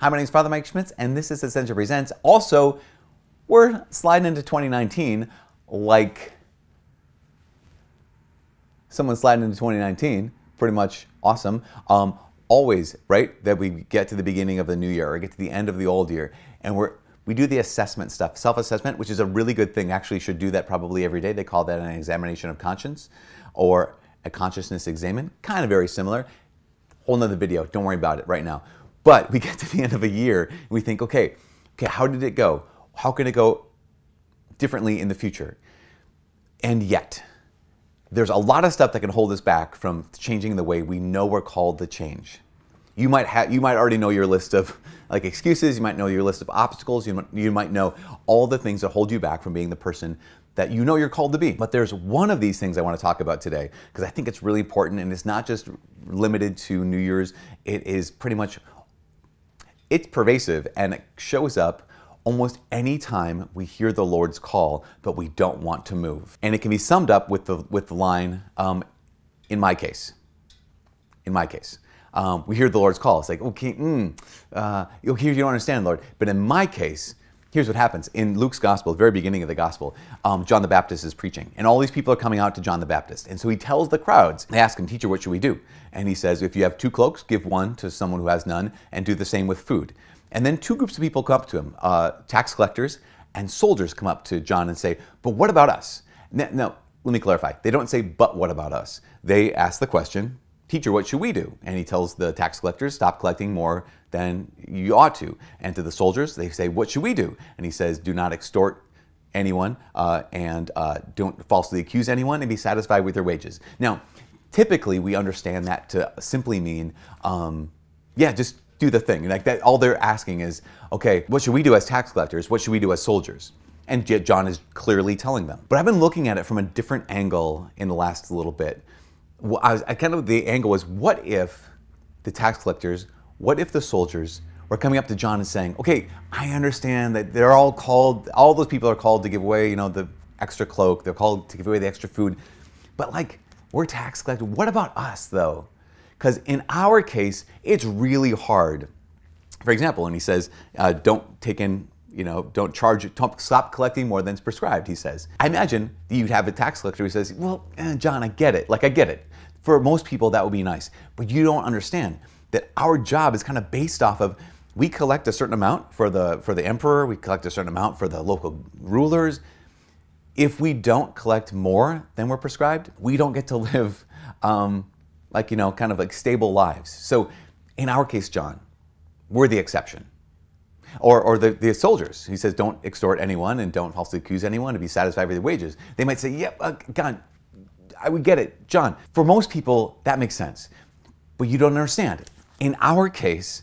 Hi, my name is Father Mike Schmitz, and this is Ascension Presents. Also, we're sliding into 2019 like someone sliding into 2019. Pretty much awesome. Always, right, that we get to the beginning of the new year or get to the end of the old year, and we do the assessment stuff, self-assessment, which is a really good thing. Actually, should do that probably every day. They call that an examination of conscience or a consciousness examen. Kind of very similar. Whole nother video. Don't worry about it right now. But we get to the end of a year and we think, okay, how did it go? How can it go differently in the future? And yet, there's a lot of stuff that can hold us back from changing the way we know we're called to change. You might already know your list of like excuses. You might know your list of obstacles. You might know all the things that hold you back from being the person that you know you're called to be. But there's one of these things I want to talk about today because I think it's really important, and it's not just limited to New Year's. It is pretty much, it's pervasive, and it shows up almost any time we hear the Lord's call, but we don't want to move. And it can be summed up with the line, in my case. We hear the Lord's call. It's like, okay, you don't understand, Lord. But in my case, here's what happens. In Luke's gospel, the very beginning of the gospel, John the Baptist is preaching. And all these people are coming out to John the Baptist. And so he tells the crowds, they ask him, teacher, what should we do? And he says, if you have 2 cloaks, give one to someone who has none, and do the same with food. And then 2 groups of people come up to him, tax collectors and soldiers come up to John and say, but what about us? Now, let me clarify. They don't say, but what about us? They ask the question, teacher, what should we do? And he tells the tax collectors, stop collecting more than you ought to. And to the soldiers, they say, what should we do? And he says, do not extort anyone and don't falsely accuse anyone, and be satisfied with their wages. Now, typically we understand that to simply mean, just do the thing. Like that, all they're asking is, okay, what should we do as tax collectors? What should we do as soldiers? And yet John is clearly telling them. But I've been looking at it from a different angle in the last little bit. The angle was, what if the tax collectors, what if the soldiers were coming up to John and saying, okay, I understand that they're all called, all those people are called to give away, the extra cloak, they're called to give away the extra food, but like, we're tax collectors. What about us though? Because in our case, it's really hard. For example, and he says, don't take in, don't stop collecting more than's prescribed, he says. I imagine you'd have a tax collector who says, well, John, I get it. Like, I get it. For most people, that would be nice. But you don't understand that our job is kind of based off of, we collect a certain amount for the emperor, we collect a certain amount for the local rulers. If we don't collect more than we're prescribed, we don't get to live kind of like stable lives. So in our case, John, we're the exception. Or the soldiers. He says, don't extort anyone and don't falsely accuse anyone, to be satisfied with their wages. They might say, God, I would get it. John, for most people, that makes sense. But you don't understand. In our case,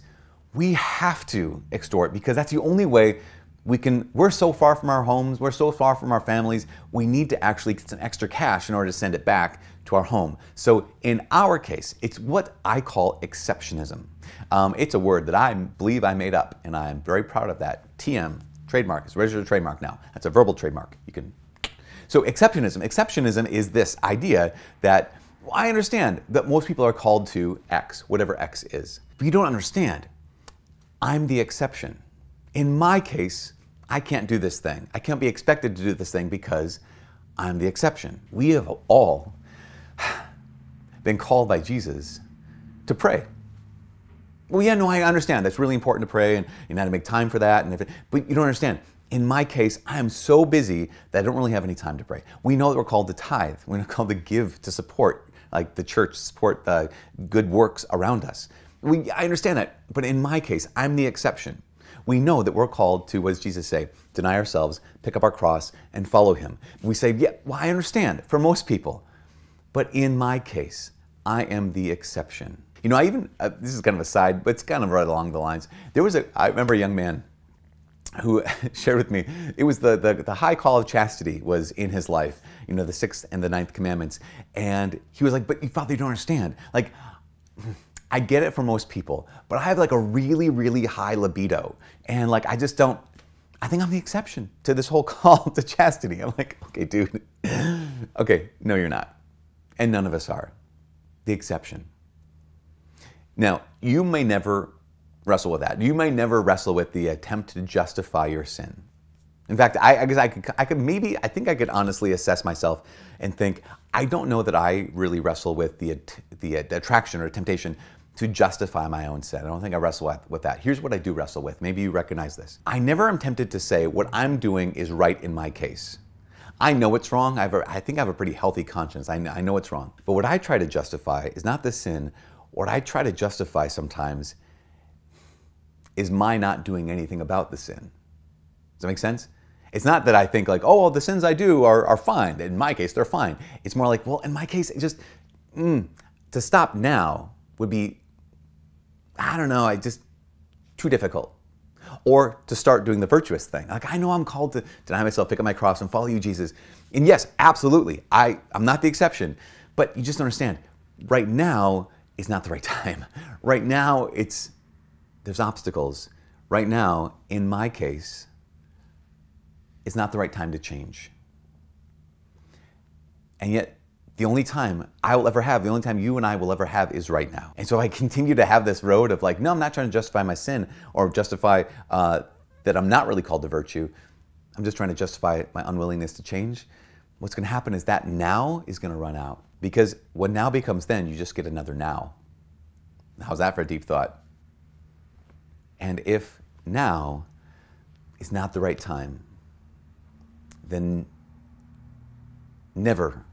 we have to extort because that's the only way we're so far from our homes, we're so far from our families, we need to actually get some extra cash in order to send it back to our home. So in our case, it's what I call exceptionism. It's a word that I believe I made up, and I'm very proud of that. TM, trademark, it's registered trademark now. That's a verbal trademark. So exceptionism is this idea that, well, I understand that most people are called to X, whatever X is. But you don't understand. I'm the exception. In my case, I can't do this thing. I can't be expected to do this thing because I'm the exception. We have all been called by Jesus to pray. Well, yeah, no, I understand. That's really important to pray, and you know how to make time for that. But you don't understand. In my case, I am so busy that I don't really have any time to pray. We know that we're called to tithe. We're called to give, to support, like the church, support the good works around us. I understand that, but in my case, I'm the exception. We know that we're called to, what does Jesus say? Deny ourselves, pick up our cross, and follow him. We say, yeah, well, I understand, for most people. But in my case, I am the exception. This is kind of a side, but it's kind of right along the lines. I remember a young man who shared with me, it was the high call of chastity was in his life, the 6th and the 9th commandments. And he was like, but Father, you don't understand. Like, I get it for most people, but I have like a really, really high libido. And like, I think I'm the exception to this whole call to chastity. I'm like, okay, dude. Okay, no, you're not. And none of us are. The exception. Now, you may never wrestle with that. You may never wrestle with the attempt to justify your sin. In fact, I guess I think I could honestly assess myself and think, I don't know that I really wrestle with the attraction or temptation to justify my own sin. I don't think I wrestle with that. Here's what I do wrestle with. Maybe you recognize this. I never am tempted to say what I'm doing is right in my case. I know it's wrong. I think I have a pretty healthy conscience. I know it's wrong. But what I try to justify is not the sin. What I try to justify sometimes is my not doing anything about the sin. Does that make sense? It's not that I think like, oh, well, the sins I do are fine. In my case, they're fine. It's more like, well, in my case, it just, to stop now would be, I don't know, too difficult. Or to start doing the virtuous thing. Like, I know I'm called to deny myself, pick up my cross, and follow you, Jesus. And yes, absolutely, I'm not the exception. But you just understand, right now is not the right time. Right now, there's obstacles. Right now, in my case, it's not the right time to change. And yet, the only time I will ever have, the only time you and I will ever have is right now. And so I continue to have this road of like, no, I'm not trying to justify my sin or justify that I'm not really called to virtue. I'm just trying to justify my unwillingness to change. What's going to happen is that now is going to run out. Because when now becomes then, you just get another now. How's that for a deep thought? And if now is not the right time, then never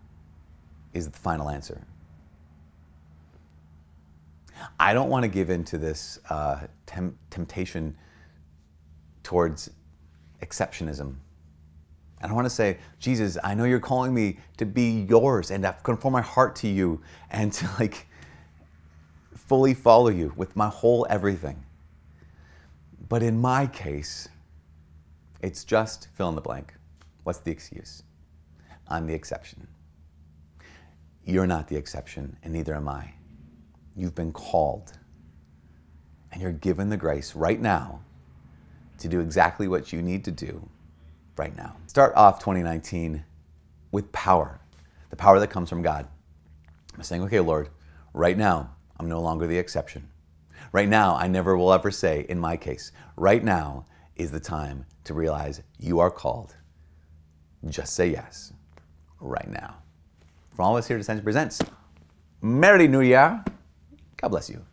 is the final answer. I don't want to give in to this temptation towards exceptionism. I don't want to say, Jesus, I know you're calling me to be yours and to conform my heart to you and to like fully follow you with my whole everything. But in my case, it's just fill in the blank. What's the excuse? I'm the exception. You're not the exception, and neither am I. You've been called, and you're given the grace right now to do exactly what you need to do right now. Start off 2019 with power, the power that comes from God. I'm saying, okay, Lord, right now, I'm no longer the exception. Right now, I never will ever say, in my case, right now is the time to realize you are called. Just say yes, right now. From all of us here at Ascension Presents, Merry New Year. God bless you.